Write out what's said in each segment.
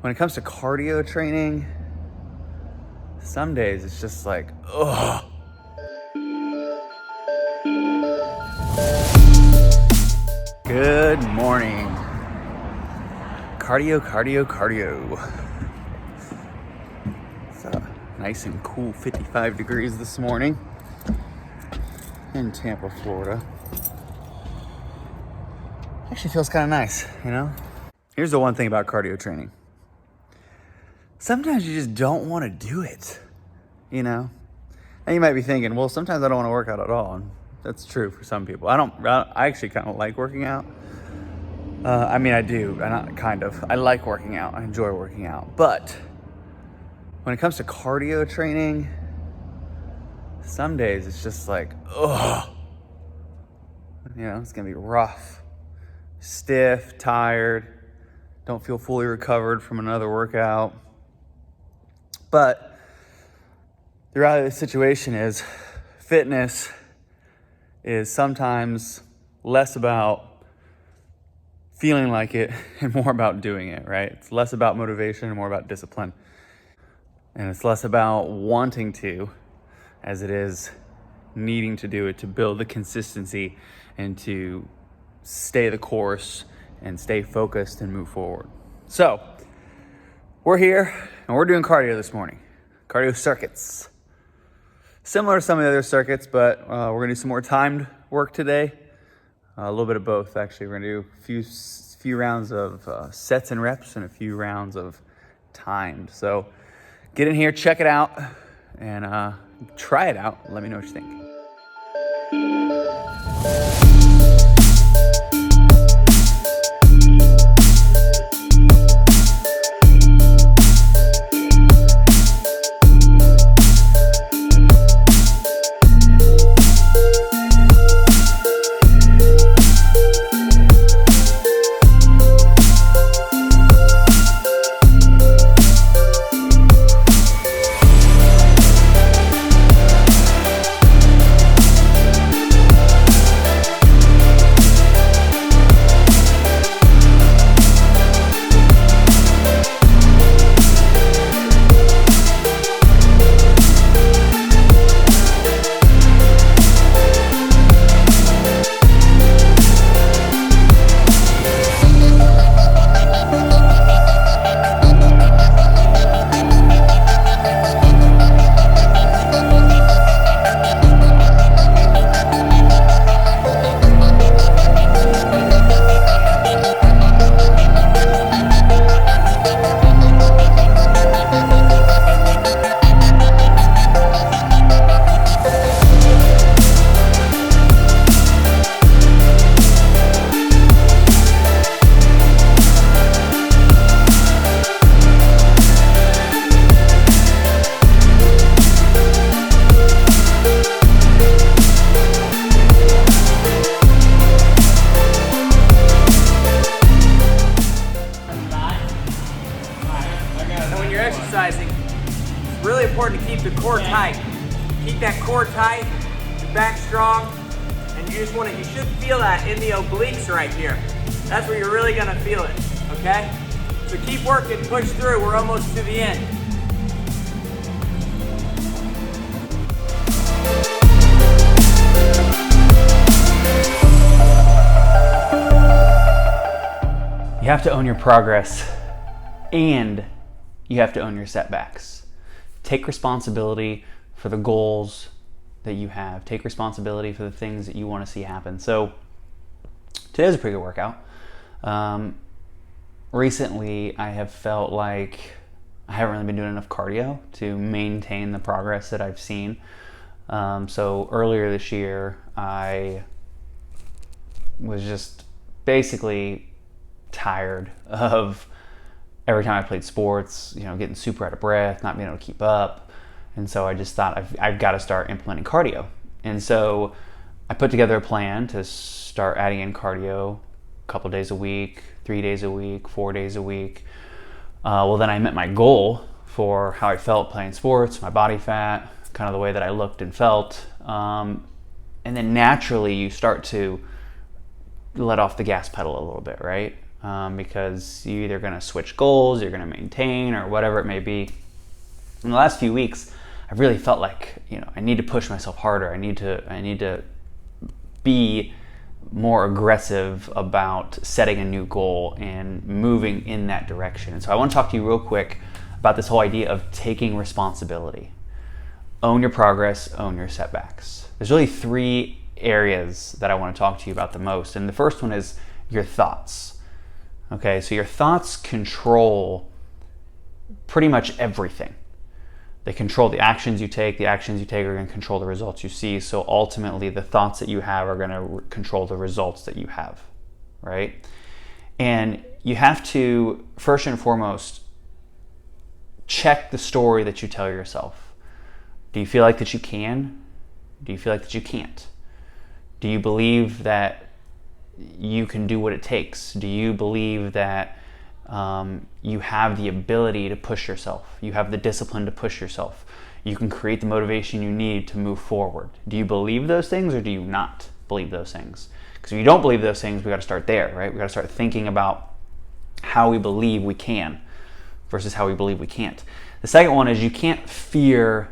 when it comes to cardio training, some days it's just like, ugh. Good morning. Cardio. It's nice and cool, 55 degrees this morning in Tampa, Florida. Actually feels kind of nice, you know? Here's the one thing about cardio training. Sometimes you just don't want to do it, you know? And you might be thinking, well, sometimes I don't want to work out at all. And that's true for some people. I actually kind of like working out. I do, not kind of. I like working out. I enjoy working out. But when it comes to cardio training, some days it's just like, ugh. You know, it's going to be rough, stiff, tired, don't feel fully recovered from another workout. But the reality of the situation is fitness is sometimes less about feeling like it and more about doing it, right? It's less about motivation and more about discipline. And it's less about wanting to as it is needing to do it, to build the consistency and to stay the course and stay focused and move forward. So we're here and we're doing cardio this morning, cardio circuits. Similar to some of the other circuits, but we're gonna do some more timed work today. A little bit of both, actually. We're gonna do a few rounds of sets and reps and a few rounds of timed. So get in here, check it out, and try it out. Let me know what you think. Exercising, it's really important to keep the core tight. Keep that core tight, your back strong, and you should feel that in the obliques right here. That's where you're really gonna feel it, okay? So keep working, push through, we're almost to the end. You have to own your progress, and you have to own your setbacks. Take responsibility for the goals that you have. Take responsibility for the things that you want to see happen. So today's a pretty good workout. Recently, I have felt like I haven't really been doing enough cardio to maintain the progress that I've seen. So earlier this year, I was just basically tired of every time I played sports, getting super out of breath, not being able to keep up. And so I just thought I've got to start implementing cardio. And so I put together a plan to start adding in cardio a couple days a week, 3 days a week, 4 days a week. Well, then I met my goal for how I felt playing sports, my body fat, kind of the way that I looked and felt. And then naturally you start to let off the gas pedal a little bit, right? because you're either going to switch goals, you're going to maintain, or whatever it may be. In the last few weeks, I really felt like, I need to push myself harder. I need to be more aggressive about setting a new goal and moving in that direction. And so I want to talk to you real quick about this whole idea of taking responsibility. Own your progress, own your setbacks. There's really 3 areas that I want to talk to you about the most. And the first one is your thoughts. Okay, so your thoughts control pretty much everything. They control the actions you take. The actions you take are going to control the results you see. So ultimately, the thoughts that you have are going to control the results that you have, right? And you have to, first and foremost, check the story that you tell yourself. Do you feel like that you can? Do you feel like that you can't? Do you believe that you can do what it takes? Do you believe that you have the ability to push yourself? You have the discipline to push yourself. You can create the motivation you need to move forward. Do you believe those things, or do you not believe those things? Because if you don't believe those things, we got to start there, right? We got to start thinking about how we believe we can versus how we believe we can't. The second one is you can't fear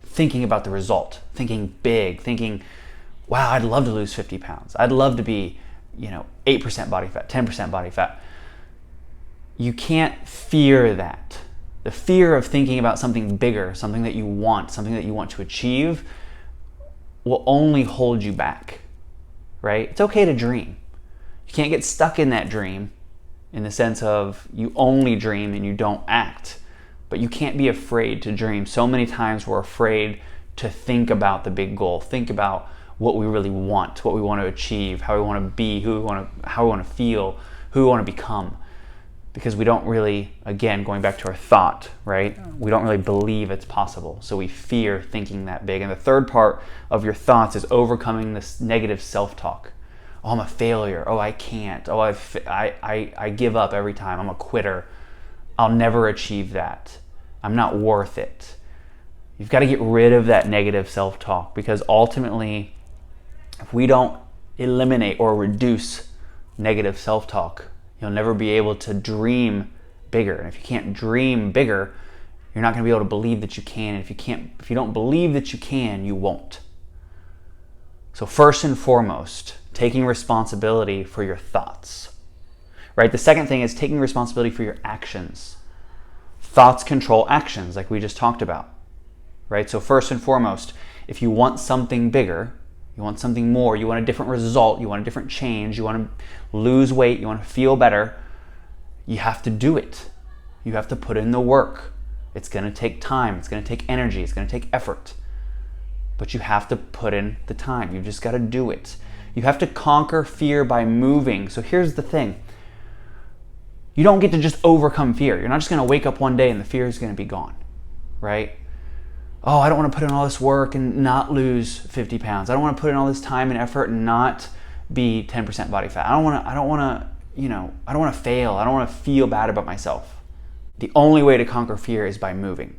thinking about the result, thinking big, thinking, wow, I'd love to lose 50 pounds. I'd love to be, 8% body fat, 10% body fat. You can't fear that. The fear of thinking about something bigger, something that you want to achieve, will only hold you back, right? It's okay to dream. You can't get stuck in that dream in the sense of you only dream and you don't act, but you can't be afraid to dream. So many times we're afraid to think about the big goal, think about what we really want, what we want to achieve, how we want to be, how we want to feel, who we want to become. Because we don't really, again, going back to our thought, right? We don't really believe it's possible. So we fear thinking that big. And the third part of your thoughts is overcoming this negative self-talk. Oh, I'm a failure. Oh, I can't. Oh, I give up every time. I'm a quitter. I'll never achieve that. I'm not worth it. You've got to get rid of that negative self-talk, because ultimately, if we don't eliminate or reduce negative self-talk, you'll never be able to dream bigger. And if you can't dream bigger, you're not going to be able to believe that you can. And if you don't believe that you can, you won't. So first and foremost, taking responsibility for your thoughts, right? The second thing is taking responsibility for your actions. Thoughts control actions, like we just talked about, right? So first and foremost, if you want something bigger, you want something more, you want a different result, you want a different change, you want to lose weight, you want to feel better, you have to do it. You have to put in the work. It's going to take time, it's going to take energy, it's going to take effort. But you have to put in the time. You've just got to do it. You have to conquer fear by moving. So here's the thing. You don't get to just overcome fear. You're not just going to wake up one day and the fear is going to be gone, right? Oh, I don't want to put in all this work and not lose 50 pounds. I don't want to put in all this time and effort and not be 10% body fat. I don't want to fail. I don't want to feel bad about myself. The only way to conquer fear is by moving,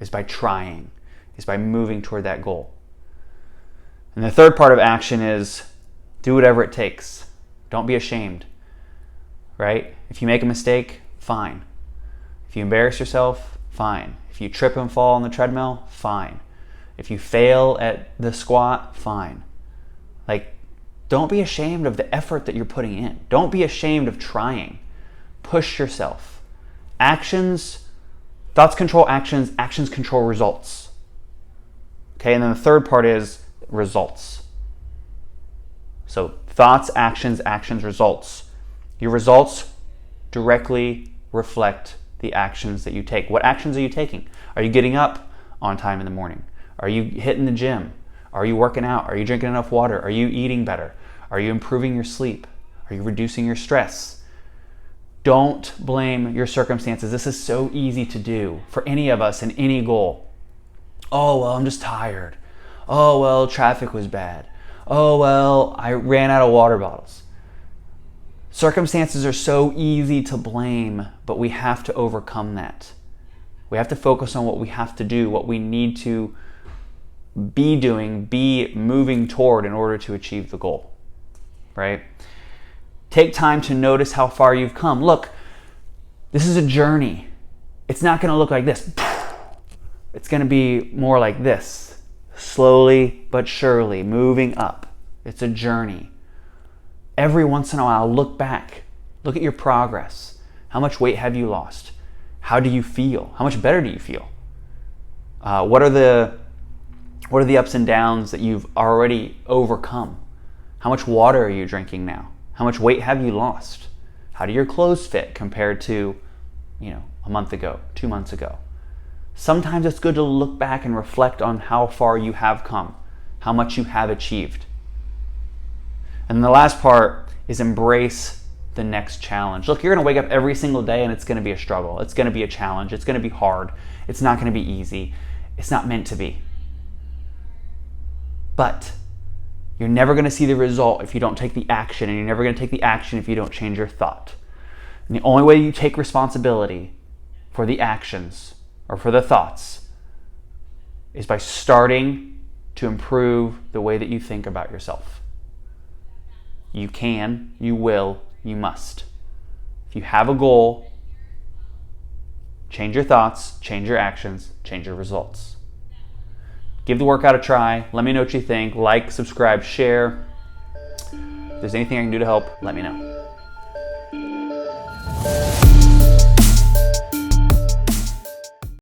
is by trying, is by moving toward that goal. And the third part of action is do whatever it takes. Don't be ashamed, right? If you make a mistake, fine. If you embarrass yourself, fine. If you trip and fall on the treadmill, fine. If you fail at the squat, fine. Don't be ashamed of the effort that you're putting in. Don't be ashamed of trying. Push yourself. Actions, thoughts control actions, actions control results. Okay, and then the third part is results. So thoughts, actions, results. Your results directly reflect the actions that you take. What actions are you taking? Are you getting up on time in the morning? Are you hitting the gym? Are you working out? Are you drinking enough water? Are you eating better? Are you improving your sleep? Are you reducing your stress? Don't blame your circumstances. This is so easy to do for any of us in any goal. Oh, well, I'm just tired. Oh, well, traffic was bad. Oh, well, I ran out of water bottles. Circumstances are so easy to blame, but we have to overcome that. We have to focus on what we have to do, what we need to be doing, be moving toward in order to achieve the goal, right? Take time to notice how far you've come. Look, this is a journey. It's not going to look like this. It's going to be more like this. Slowly but surely, moving up. It's a journey. Every once in a while, look back. Look at your progress. How much weight have you lost? How do you feel? How much better do you feel? What are the ups and downs that you've already overcome? How much water are you drinking now? How much weight have you lost? How do your clothes fit compared to, a month ago, 2 months ago? Sometimes it's good to look back and reflect on how far you have come, how much you have achieved. And the last part is embrace the next challenge. Look, you're going to wake up every single day and it's going to be a struggle. It's going to be a challenge. It's going to be hard. It's not going to be easy. It's not meant to be. But you're never going to see the result if you don't take the action, and you're never going to take the action if you don't change your thought. And the only way you take responsibility for the actions or for the thoughts is by starting to improve the way that you think about yourself. You can, you will, you must. If you have a goal, change your thoughts, change your actions, change your results. Give the workout a try. Let me know what you think. Like, subscribe, share. If there's anything I can do to help, let me know.